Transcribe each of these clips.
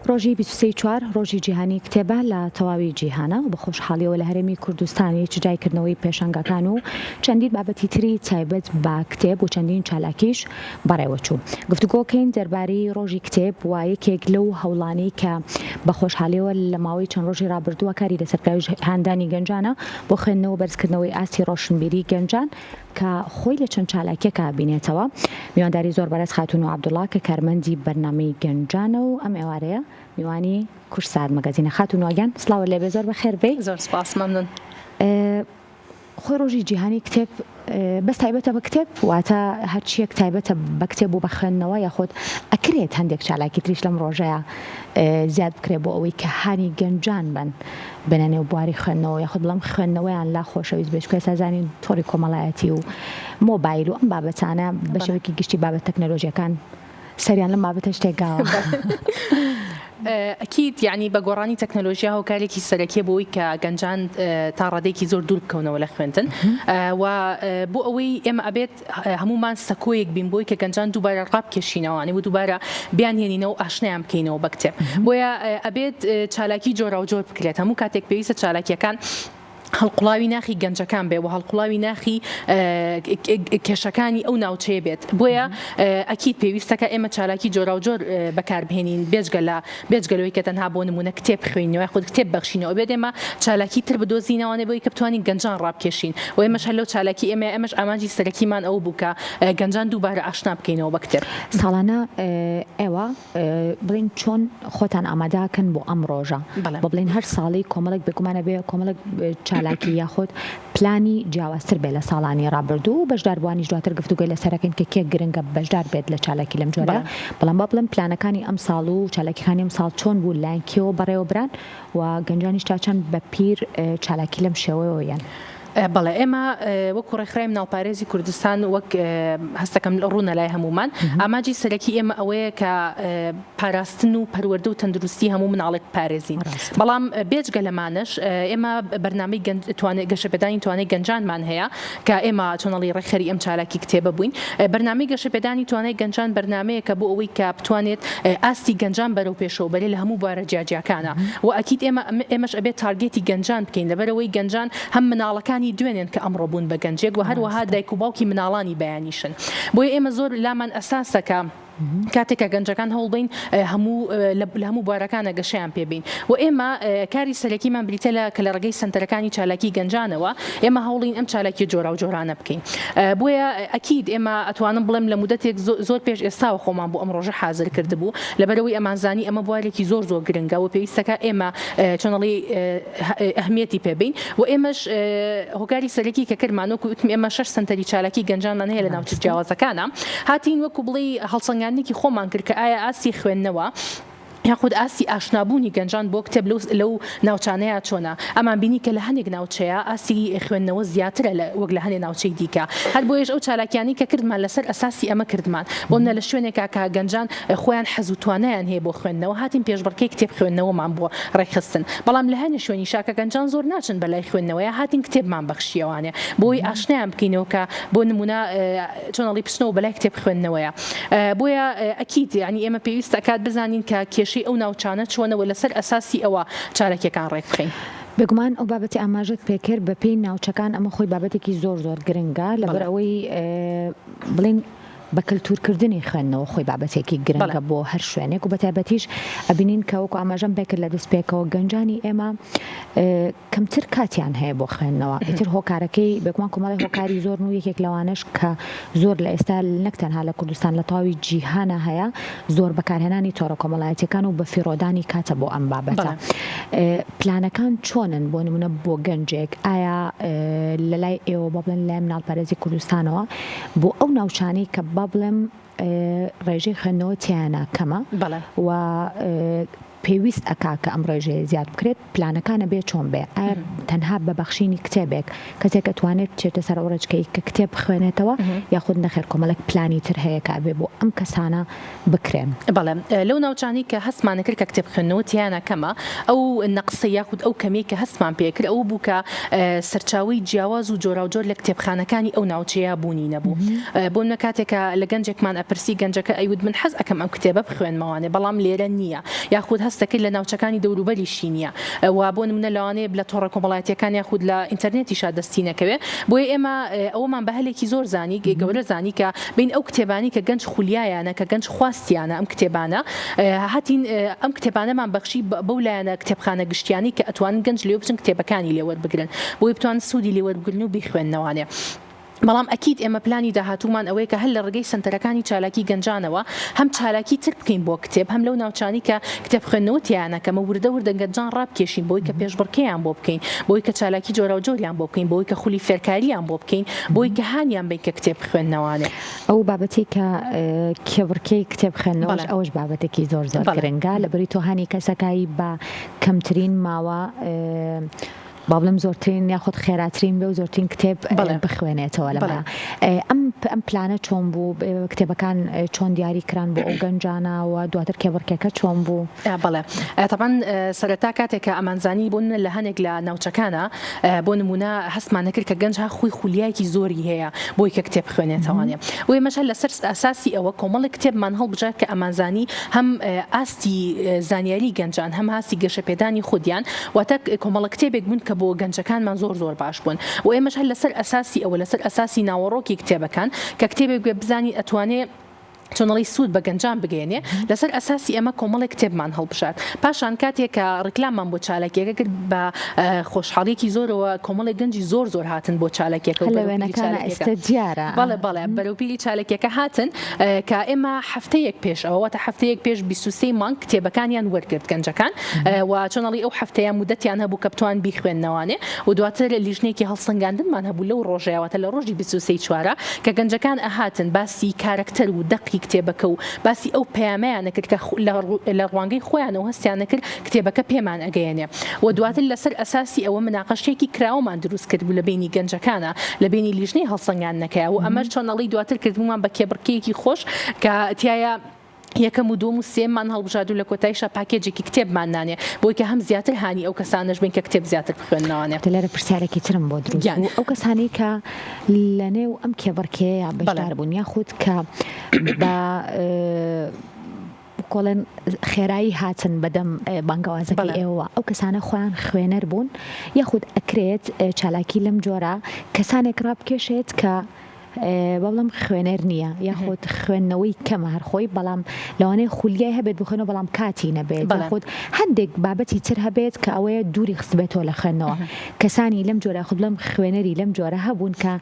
ڕۆژی 24 ڕۆژی جیهانی کتێبە لە تەواوی جیهانە و بە خۆشحاڵیەوە لە هەرێمی کوردستانی جایکردنەوەی پێشەنگەکان و چەندین بابەتی تری تایبەت بە کتێب و چەندین چالاکیش بەڕێوەچوو. گفتوگۆکەین دەربارەی ڕۆژی کتێب و یەکێک لەو هەوڵانەی کە بە خۆشحاڵیەوە لە ماوەی چەند ڕۆژی ڕابردووە کاری لەسەرکراوی هاندانی گەنجانە بۆ خوێندنەوە بەرزکردنەوەی ئاستی ڕۆشنبیری گەنجان کە خۆی لە چەند چالاکیەکە بینێتەوە. میوانداری زۆر بەرز خاتون و عەبدوڵڵا کە کارمەندی بەرنامەی گەنجانە و ئەم ئێوارەیە میوانی کورسات مەگەزینە. خاتون واگیان سڵاوە لێبێ، زۆر بەخێر بێ. زۆر سپاس، مەمنون. خۆی ڕۆژی جیهانی کتێب بەس تایبەتە بە کتێب واتە هەرچیەک تایبەتە بە کتێب و بە خوێندنەوە یاخۆت ئەکرێت هەندێک چالاکی تریش لەم ڕۆژەیە زیاد بکرێت بۆ ئەوەی کە هانی گەنجان بن بنەنێ و بواری خوێندنەوە یاخۆت بڵام خوێندنەوەیان لا خۆشەویست بێت کوێ سازانین تۆڕی کۆمەڵایەتی و مۆبایل و ئەم بابەتانە بە شێوەیەکی گشتی بابەت تەکنەلۆژیەکان سەریان لەم بابەتە شتێکگاوە. ئەکید یعنی بە گۆڕانی تەکنەلۆژیا هۆکارێکی سەرەکیە بۆی کە گەنجان تا ڕادێکی زۆر دوور بکەونەوە لە خوێندن و بۆ ئەوەی ئێمە ئەبێت هەمومان سەکۆیەک بین بۆی کە گەنجان دووبارە ڕابکێشینەوەوانی و دووبارە بیانهێنینەوە ئاشنایان بکەینەوە بە کتێب. بۆیە ئەبێت چالاکی جۆرا و جۆر بکرێت. هەموو کاتێک پێویستە چالاکیەکان هەڵقوڵاوی ناخی گەنجەکان بێ و هەڵقوڵاوی ناخی کێشەکانی ئەو ناوچەیە بێت. بۆیە ئەکید پێویستەکە ئێمە چالاکی جۆرا و جۆر بەکاربهێنین بێجگەلەوەی کە تەنها بۆ نمونە کتێب خوێنینەوە خود کتێب بەخشینەوە بێت ئێمە چالاکی تر بدۆزینەوەی بۆی کە بتوانین گەنجان ڕابکێشین و ئێمەش هەر لەو چالاکی ئێمەش ئاماژی سەرەکیمان ئەو بوو کە گەنجان دووبارە ئاشنا بکەینەوە بە کتێب. ساڵانە ئێوە بڵین چۆن خۆتان ئامادەکەن بۆ ئەم ڕۆژە بڵین هەر ساڵی کۆمەڵێک بێگومانە بێ کۆمەڵێک چالاکی یاخۆت پلانی جیاوازتر بێ لە ساڵانی ڕابردوو و بەشداربوونیش دواتر گفتوگوی لەسەرەکەین کە کێک گرنگە بەشدار بێت لە چالاکی لەم جۆرە. بەڵام با بڵێن پلانەکانی ئەم ساڵ و چالاکیەکانی ئەم ساڵ چۆن بوو لایەنکیەوە بەڕێوەبران و گەنجانیش تا چەند بە پیر چالاکی لەم شێوەیەوەیان. بەڵێ ئێمە وەکو ڕێکخرایم ناوپارێزی کوردستان وەک هەستەکەم ڕوونە لای هەمومان ئاماجی سەرەکی ئێمە ئەوەیە کە پاراستن و پەروەردە و تەندروستی هەموو مناڵێک پارێزین. بەڵام بێجگە لەمانش ئێمە بەرنامەی گەشەپێدانی توانای گەنجانمان هەیە کە ئێمە چۆنەڵی ڕێکخەری ئەم چالاکی کتێبە بووین. بەرنامەی گەشەپێدانی توانای گەنجان بەرنامەیە کە بۆ ئەوەی کە بتوانێت ئاستی گەنجان بەرەو پێشەوە بەرێ لە هەموو بوارە جیاجیاکانە و ئەکید ئێمەش ئەبێت تارگێتی گەنجان بکەین لەبەرەوەی گەنجان هەم مناڵەکانی دوێنێن کە ئەمڕۆ بوون بە گەنجێک و هەروەها دایک و باوکی مناڵانی بەیانیشن. بۆیە ئێمە زۆر لامان ئەساسەکە کاتێکە گەنجەکان هەوڵبین لە هەموو بوارەکانە گەشەیان پێبین و ئێمە کاری سەرەکیمان بریتە کە لە ڕێگەی سنتەرەکانی چالاکی گەنجانەوە ئێمە هەوڵین ئەم چالاکی جۆرا و جۆرانە بکەین. بۆیە ئەکید ئێمە ئەتوانم بڵێم لە مودەتێک زۆر پێش ئێستاوە خۆمان بۆ ئەم ڕۆژە حازر کردبوو لەبەرەوەی ئەمانزانی ئەمە بوارێکی زۆر گرنگە و پێویستەکە ئێمە چۆنەڵی ئەهمیەتی پێبین و ئێمەش هۆکاری سەرەکی کە کردمانەوە وتم ئێمە 6 سنتەری چالاکی گەنجانمان هەیە لە ناوچە جیاوازەکانە هاتین وەکو بڵێ هەڵسەنگاندنێکی خۆمان کرد کە ئایا ئاسی خوێندنەوە یاخود ئاسی ئاشنابوونی گەنجان بۆ کتێب لەو ناوچانەیە چۆنە ئەمان بینی کە لە هەندێک ناوچەیە ئاسی خوێندنەوە زیاترە وەک لە هەندێک ناوچەی دیکە. هەر بۆیش ئەو چالاکیانی کە کردمان لەسەر ئەساسی ئەمە کردمان بۆمە لە شوێنێکا کە گەنجان خۆیان حەز و توانایان هەیە بۆ خوێندنەوە هاتین پێشبڕکەی کتێب خوێندنەوەمان بۆ ڕێکخستن. بەڵام لە هەندێک شوێنی شاکە گەنجان زۆر ناچن بەلای خوێندنەوەیە هاتین کتێبمان بەخشیەوانێ بۆی ئاشنایان بکەینەوە کە بۆ نمونە چۆنەڵی پشتنەوە بەلای کتێب خوێندنەوەیە. بۆیە ئەکید یعنی ئێمە پێویستە کات بزانین کە کێشەی ئەو ناوچانە چۆنەوە لەسەر ئەساسی ئەوە چارەکیەکان ڕێک بخەین. بێگومان ئەو بابەتی ئاماژت پێکرد بە پێی ناوچەکان ئەمە خۆی بابەتێکی زۆر گرنگە لەبەر ئەوەی بڵین بە کللتورکردنی خوێندنەوە خۆی بابەتێکی گرنگە بۆ هەر شوێنێک و بەتایبەتیش ئەبینین کە وەکو ئاماژەم پێکرد لە دەستپێکەوە گەنجانی ئێمە کەمتر کاتیان هەیە بۆ خوێندنەوە. ئیتر هۆکارەکەی بێگومان کۆمەڵی هۆکاری زۆر و یەکێک لەوانش کە زۆر لە ئێستا نەک تەنها لە کوردستان لە تەواوی جیهانە هەیە زۆر بەکارهێنانی تۆڕە کۆمەڵایەتیەکان و بە فیڕۆدانی کاتە بۆ ئەم بابەتە. پلانەکان چۆنن بۆ نمونە بۆ گەنجێک ئایا لە لای ئێوە بە بڵێن لای مناڵپارێزی کوردستانەوە بۆ ئەو ناوچانەی کە با بڵێم ڕێژەی خوێندنەوە تیانە کەمە و پێویست ئەکا کە ئەم ڕێژەیە زیاد بکرێت پلانەکانە بێ چۆن بێ ئایا تەنها بە بەخشینی کتێبێک کەسێک ئەتوانێت چێتە سەر ئەو ڕێچکەی کە کتێب بخوێنێتەوە یاخود نەخێر کۆمەڵێک پلانی تر هەیە کە ئەبێ بۆ ئەم کەسانە بکرێن. بەڵێ لەو ناوچانی کە هەستمان کرد کە کتێب خوێندنەوە تیانە کەمە ئەو نەقسە یاخود ئەو کەمەی کە هەستمان پێکرد ئەو بوو کە سەرچاوی جیاواز و جۆرا و جۆر لە کتێبخانەکانی ئەو ناوچەیە بوونی نەبوو. بۆ منە کاتێکە لە گەنجێکمان پرسی گەنجەکە ئەیود من حەز ئەکەم ئەم کتێبە بخوێنمەوانێ بەڵام لێرە نییە یاخود هەستەکرد لە ناوچەکانی دەوروبەریشی نییە و بۆ نمونە لەوانەیە لە تۆڕە کۆمەڵایەتیەکان یاخود لە ئینتەرنێتیشا دەستی نەکەوێ بۆیە ئێمە ئەومان بە هەلێکی زۆر زانی گەورە زانی کە بین ئەو کتێبانی کە گەنج خولیایانە کە گەنج خواستیانە ئەم کتێبانە هاتین ئەم کتێبانەمان بەخشی بەو لایەنە کتێبخانە گشتیانی کە ئەتوانن گەنج لێ بچن کتێبەکانی لێوەربگرن بۆی بتوان سوودی لێوەربگرن و بیخوێننەوانێ بەڵام ئەکید ئێمە پلانی داهاتوومان ئەوەیە کە هەر لە ڕێگەی سنتەرەکانی چالاکی گەنجانەوە هەم چالاکی تر بکەین بۆ کتێب هەم لەو ناوچانی کە کتێب خوێندنەوەتیانەکەمە وردە وردە گەنجان ڕابکێشین بۆی کە پێشبڕکەیان بۆ بکەین بۆی کە چالاکی جۆرە و جۆریان بۆ بکەین بۆی کە خولی فێرکاریان بۆ بکەین بۆی کە هانیان بین کە کتێب خوێندنەوانێ ئەو بابەتی کە کێبڕکەی کتێب خوێندنەوەش ئەوەش بابەتێکی زۆر زۆر گرنگە لەبەری تۆ هانی کەسەکایی بە کەمترین ماوە بابلم زۆرترین یاخود خێراترین بێ و زۆرترین کتێب بخوێنێتەوە لەمە ئەم پلانە چۆن بوو کتێبەکان چۆن دیاری کران بۆ ئەو گەنجانەوە دواتر کێبڕکەکە چۆن بوو بەڵێ طبعا سەرەتا کاتێککە ئەمانزانی بوون لە هەنێک لە ناوچەکانە بۆ نمونە هەستمان نەکرد کە گەنج ها خوی خولیایکی زۆری هەیە بۆی کە کتێب بخوێنێتەوانێ وی مەشە لەسەر ئاساسی ئەوە کۆمەڵی کتێبمان هەڵبژات کە ئەمانزانی هەم ئاستی زانیاری گەنجان هەم هاستی گەشەپێدانی خودیان واتە کۆمەڵە کتێبێک بوون کە بۆ گەنجەکانمان زۆر زۆر باش بوون و ئێمەش هەر لەسەر ئەساسی ئەوە لەسەر ئەساسی ناوەڕۆکی کتێبەکان کە کتێبێک بزانی ئەتوانێت چۆنەڵی سوود بە گەنجان بگەێنێ لەسەر ئەساسی ئەمە کۆمەڵی کتێبمان هەڵبژات پاشان کاتێک کە ڕکلاممان بۆ چالاکیەکە کرد بە خۆشحاڵیەکی زۆرەوە کۆمەڵی گەنجی زۆر زۆر هاتن بۆ چالاکیەکە دیارە بەڵێ بەرەوپیلی چالکیەکە هاتن کە ئێمە هەفتەیەک پێش ئەوەتە هەفتەیەک پێش 23 مانگ کتێبەکانیان وەرگرت گەنجەکان و چۆنەڵی ئەو هەفتەیە مودەتیان هەبوو کە بتوان بیخوێندنەوانێ و دواتر لیژنێکی هەڵسەنگاندنمان هەبوو لەو ڕۆژەیەوەتە لە ڕۆژی 23 چوارە کە گەنجەکان ئەهاتن باسی کارکتەر و دەقی کتێبەکە و باسی ئەو پەیامەیان نەکرد کە لە ڕوانگەی خۆیانەوە هەستیان نەکرد کتێبەکە پێمان ئەگەیەنێ و دواتر لەسەر ئەساسی ئەوە مناقەشێکی کراوەمان دروست کرد لە بینی گەنجەکانە لە بینی لیژنەی هەڵسەنگاندنەکەیە و ئەمەش چۆنەڵی دواتر کردبوومان بە کێبڕکەیەکی خۆش کە تایە یەکەم و دوم و سێمان هەڵبژاد و لە کۆتاییشە پاکێجێکی کتێبمان نانێ بۆی کە هەم زیاتر هانی ئەو کەسانش بین کە کتێب زیاتر بخوێننەوەنێ لەرە پرسیارێکی ترم بۆ دروست ئەو کەسانی کە لە نێو ئەم کێبڕکەیە بەشدار بوون یاخود کە بە کۆڵێن خێرایی هاتن بەدەم بانگەوازەکەی ئێوە ئەو کەسانە خۆیان خوێنەر بوون یاخود ئەکرێت چالاکی لەم جۆرە کەسانێک ڕابکێشێت کە بەڵام خوێنەر نییە یاخود خوێندنەوەی کەمە هەرخۆی بەڵام لەوانەیە خولیای هەبێت بخوێنەوە بەڵام کاتی نەبێت یاخود هەندێک بابەتی تر هەبێت کە ئەوەیە دووری خستبێتەوە لە خوێندنەوە کەسانی لەم جۆرە خود لەم خوێنەری لەم جۆرە هەبوون کە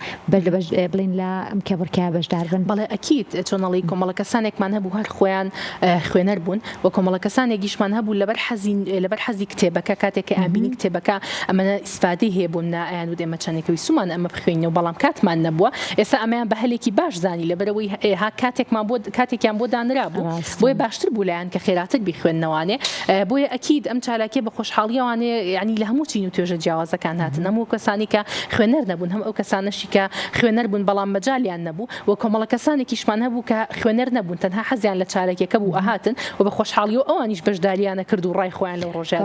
بڵین لە ئەم کێبڕکەیە بەشدار بن بەڵێ ئەکید چۆنەڵی کۆمەڵە کەسانێکمان هەبوو هەر خۆیان خوێنەر بوون و کۆمەڵە کەسانێکیشمان هەبوو لەبەر حەزی کتێبەکە کاتێککە ئابینی کتێبەکە ئەمەە ئیسفادەی هەیە بوون ئایان و دێمە چەندێکەوەی سومان ئەمە بخوێنەوە بەڵام کاتمان نەبووە ئێستا ئەمەیان بە هەلێکی باش زانی لەبەرەوەی ها کاتێکیان بۆ دانرا بوو بۆیە باشتر بوولایەن کە خێراتر بیخوێندنەوانێ بۆیە ئەکید ئەم چالاکیە بە خۆشحاڵیەوانێ ینی لە هەموو چین و توێژە جیاوازەکان هاتن هەموو کەسانی کە خوێنەر نەبوون هەم ئەو کەسانەشی کە خوێنەر بوون بەڵام مەجالیان نەبوو و کۆمەڵە کەسانێکیشمان هەبوو کە خوێنەر نەبوون تەنها حەزیان لە چالکیەکە بوو ئەهاتن و بە خۆشحاڵی و ئەوانیش بەشداریانە کرد و ڕای خۆیان لەو ڕۆژیان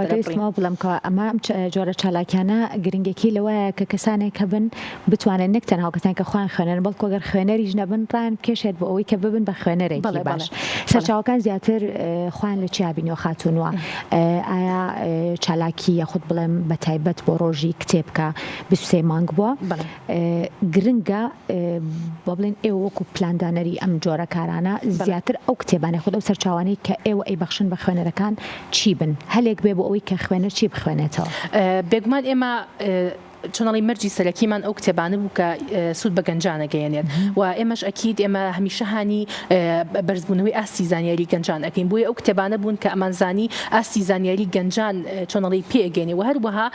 بڵم کە ئەمە جۆرە چالاکیانە گرنگێکی لەوەیە کە کەسانێک هەبن بتوانن نەک تەنها کەسانی کە خۆیان خوێنەر بەڵکو ئەگەر خوێنەریش نەبن ڕان کێشێت بۆ ئەوەی کە ببن بە خوێنەرێکی باش سەرچاوەکان زیاتر خۆیان لە چیابینەوە خاتونوە ئایا چالاکی یاخود بڵێم بە تایبەت بۆ ڕۆژی کتێبکە 23 مانگ بووە گرنگە بۆ بڵێن ئێوە وەکو پلاندانەری ئەم جۆرە کارانە زیاتر ئەو کتێبانەی خود ئەو سەرچاوانەی کە ئێوە ئەی بەخشن بە خوێنەرەکان چی بن هەلێک بێ بۆ ئەوەی کە خوێنەر چی بخوێنێتەوە بێگومان ئێمە چۆنەڵی مەرجی سەرەکیمان ئەو کتێبانە بوو کە سوود بە گەنجانە گەیەنێت و ئێمەش ئەکید ئێمە هەمیشە هانی بەرزبوونەوەی ئاستی زانیاری گەنجان ئەەکەین بۆیە ئەو کتێبانە بوون کە ئەمانزانی ئاستی زانیاری گەنجان چۆنەڵی پێگەێنێ و هەروەها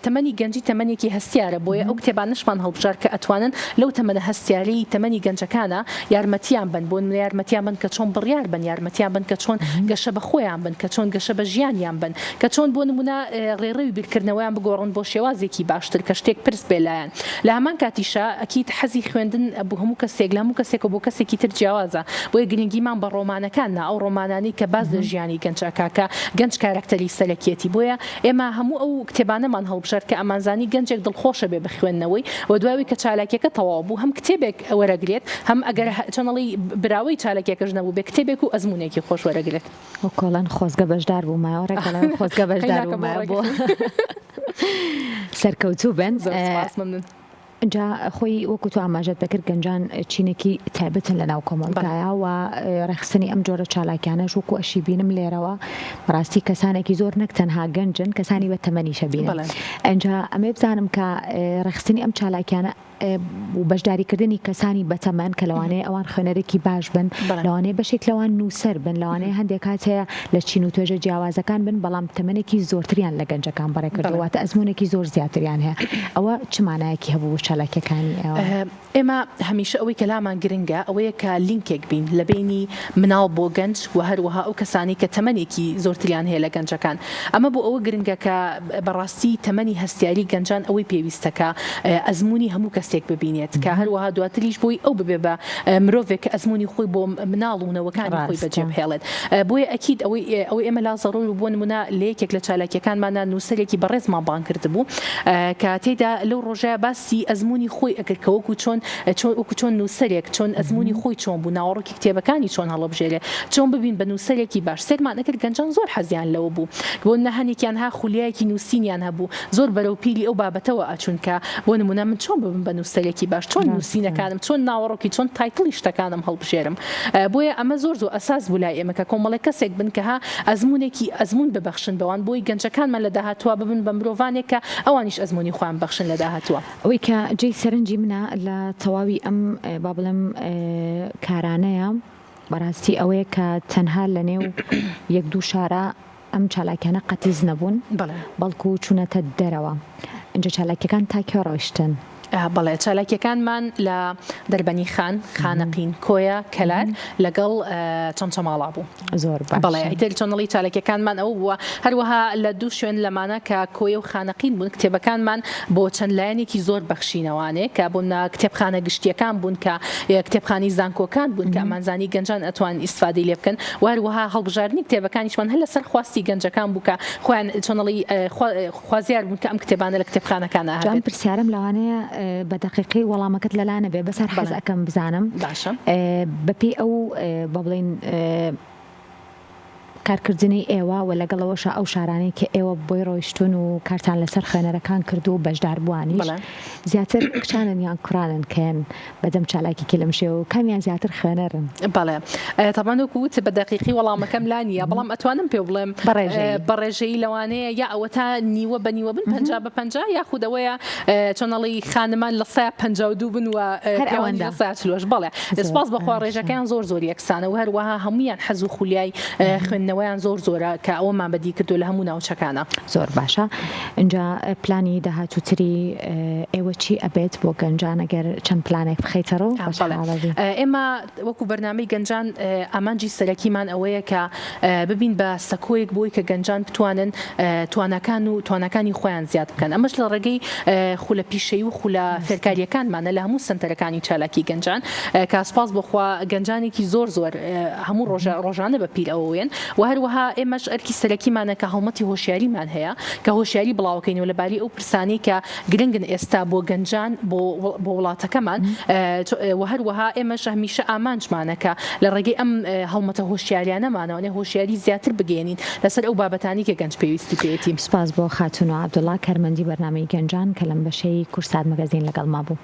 تەمەنی گەنجی تەمەنێکی هەستیارە بۆیە ئەو کتێبانشمان هەڵبژار کە ئەتوانن لەو تەمەنە هەستیاری تەمەنی گەنجەکانە یارمەتیان بن بۆن یارمەتیان بن کە چۆن بڕیار بن یارمەتیان بن کە چۆن گەشە بە خۆیان بن کە چۆن گەشە بە ژیانیان بن کە چۆن بۆ نمونە ڕێڕەوی بیرکردنەوەیان بگۆڕن بۆ شێوازێکی باش باشتر کە شتێک پرس بێ لایەن لە هەمان کاتیشە ئەکید حەزی خوێندن بۆ هەموو کەسێک لە هەموو کەسێک بۆ کەسێکی تر جیاوازە بۆیە گرنگیمان بە ڕۆمانەکاننا ئەو ڕۆمانانی کە باز لە ژیانی گەنجەکە گەنج کارکتەری سەرەکیەتی بۆیە ئێمە هەموو ئەو کتێبانەمان هەڵبژێر کە ئەمانزانی گەنجێک دڵخۆشە بێ بخوێندنەوەی و دوای کە چالاکیەکە تەواو بوو هەم کتێبێک وەرەگرێت هەم ئەگەر چەنەڵی براوی چالاکیەکەش نەبوو بێ کتێبێک و ئەزمونێکی خۆش وەرەگرێت و کۆڵەن خۆزگە بەشدار بوو ماوەڕێکەڵ خۆزگە بەشدار بوو سەرکەوتوو بن جا خۆی وەکو تو ئاماژەت بکرد گەنجان چینێکی تایبەتن لە ناو کۆمەڵگایە و ڕێخستنی ئەم جۆرە چالاکیانەش وەکو ئەشی بینم لێرەوە بەڕاستی کەسانێکی زۆر نەک تەنها گەنجن کەسانی بە تەمەنیشە بینن ئەنجا ئەمێ بزانم کە ڕێخستنی ئەم چالاکیانە و بەشداریکردنی کەسانی بەتەمەن کە لەوانەیە ئەوان خوێنەرێکی باش بن لەوانەیە بەشێک لەوان نووسەر بن لەوانەیە هەندێک کات هەیە لە چین و توێژە جیاوازەکان بن بەڵام تەمەنێکی زۆرتریان لە گەنجەکان بەڕێکردواتە ئەزمونێکی زۆر زیاتریان هەیە ئەوە چ مانایەکی هەبوو چالاکیەکانی ئێمە هەمیشە ئەوەی کە لامان گرنگە ئەوەیە کە لینکێک بین لە بینی مناڵ بۆ گەنج و هەروەها ئەو کەسانی کە تەمەنێکی زۆرتریان هەیە لە گەنجەکان ئەمە بۆ ئەوە گرنگە کە بەڕاستی تەمەنی هەستیاری گەنجان ئەوەی پێویستەکە ئەزمموی هەموو کەسێک ببینێت کە هەروەها دواتریش بۆی ئەو ببێ بە مرۆڤێک ئەزمموی خۆی بۆ مناڵ و نەوەکانی خۆی بەجێ بهێڵێت بۆیە ئەکید ئەوەی ئێمە لا زەڕۆر بوو نمونە لە یەکێک لە چالاکیەکانمانە نووسەرێکی بەڕێزمان بان کرد بوو کە تێدا لەو ڕۆژەیە باسی ئەزمموی خۆی ئەگەر کە وەکو چۆن نووسەرێک چۆن ئەزمموی خۆی چۆن بوو ناوەڕۆکی کتێبەکانی چۆن هەڵەبژێرێ چۆن ببین بە نووسەرێکی باش سێرمان نەکرد گەنجان زۆر حەزیان لەوە بوو بۆ نەهەنێکیان ها خولیایەکی نووسینیان هەبوو زۆر بەرەو پیری ئەو بابەتەوە ئەچونکە بۆ نمونە من چۆن ببم بە نووسەرێکی باش چۆن نووسینەکانم چۆن ناوەڕۆکی چۆن تایتڵی شتەکانم هەڵبژێرم بۆیە ئەمە زۆر ئەساس بوو لای ئێمە کە کۆمەڵێک کەسێک بن کە ها ئەزمون ببەخشن بەوان بۆی گەنجەکانمان لە داهاتوە ببن بە مرۆڤانێک کە ئەوانیش ئەزمموی خۆیان بەخشن لە داهاتوە ئەوەی کە جێی سەرنجی منە لە تەواوی ئەم با بڵێم کارانەیە بەڕاستی ئەوەیە کە تەنها لە نێو یەک دوو شارە ئەم چالاکیانە قەتیز نەبوون بەڵکو چوونەتە دەرەوە ئەنجە چالاکیەکان تا کێ ڕۆیشتن بەڵێ چالاکیەکانمان لە دەربەنی خانەقین کۆیە کەلار لەگەڵ چەمچەماڵا بوو زۆر بەڵێ ئیتر چۆنڵی چالاکیەکانمان ئەو بووە هەروەها لە دوو شوێن لەمانە کە کۆیە و خانەقین بوون کتێبەکانمان بۆ چەند لایەنێکی زۆر بەخشینەوانێ کە بوون کتێبخانە گشتیەکان بوون کە کتێبخانی زانکۆکان بوون کە ئەمانزانی گەنجان ئەتوان ئیسفادەی لێ بکەن و هەروەها هەڵبژاردننی کتێبەکانیشمان هەر لەسەر خواستی گەنجەکان بوو کە خۆیان چۆنڵی خوازیار بوون کە ئەم کتێبانە لە کتێبخانەکانە هەبێت پرسیارم لەوانەیە بە دقیقی وەڵامەکەت لەلانە بێ بەسەر حەز ئەەکەم بزانم بەپێی ئەو با بڵێن کارکردنی ئێوە و لەگەڵەوەش ئەو شارانەی کە ئێوە بۆی ڕۆیشتون و کارتان لەسەر خوێنەرەکان کرد و بەشدار بووانیش زیاتر کچانن یان کوڕانن کەن بەدەم چالاکیکی لەم شێ و کامیان زیاتر خوێنەرن بەڵێ تاوانوەکووت بە دقیقی وەڵامەکەم لا نییە بەڵام ئەتوانم پێ بڵێم بەڕێژەی لەوانەیە یا ئەوەتا نیوە بە نیوە بن 50/50 یاخودەوەیە چۆنەڵی خانمان لە 152 بن و لۆش بەڵێ دەسپاس بەخوا ڕێژەکەیان زۆر یەکسانە و هەروەها هەمویان حەز و خولیای خوێندنەوەیان زۆرە کە ئەوەمان بەدی کردو لە هەموو ناوچەکانە زۆر باشە اینجا پلانی داهاتووتری ئێوە چی ئەبێت بۆ گەنجان ئەگەر چەند پلانێک بخەیتەڕەوە ئێمە وەکو بەرنامەی گەنجان ئامانجی سەرەکیمان ئەوەیە کە ببین بە سەکۆیەک بۆی کە گەنجان بتوانن توانەکانی خۆیان زیاد بکەن ئەمەش لە ڕێگەی خولە پیشەی و خولە فێرکاریەکانمانە لە هەموو سنتەرەکانی چالاکی گەنجان کە سپاس بخوا گەنجانێکی زۆر هەموو ڕۆژانە بە پیر ئەوەوێن و هەروەها ئێمەش ئەرکی سەرەکیمانە کە هەڵمەتی هۆشیاریمان هەیە کە هۆشیاری بڵاوکەینەوە لەباری ئەو پرسانی کە گرنگن ئێستا بۆ گەنجان بۆ وڵاتەکەمان و هەروەها ئێمەش هەمیشە ئامانجمانە کە لە ڕێگەی ئەم هەڵمەتە هۆشیاریانەمانەوە هۆشیاری زیاتر بگەێنین لەسەر ئەو بابەتانی کە گەنج پێویستی پێێتیم سپاس بۆ خاتون و عەبدوڵڵا کارمەندی بەرنامەی گەنجان کە لەم بەشەی کورسات مەگەزین لەگەڵ ما بوو.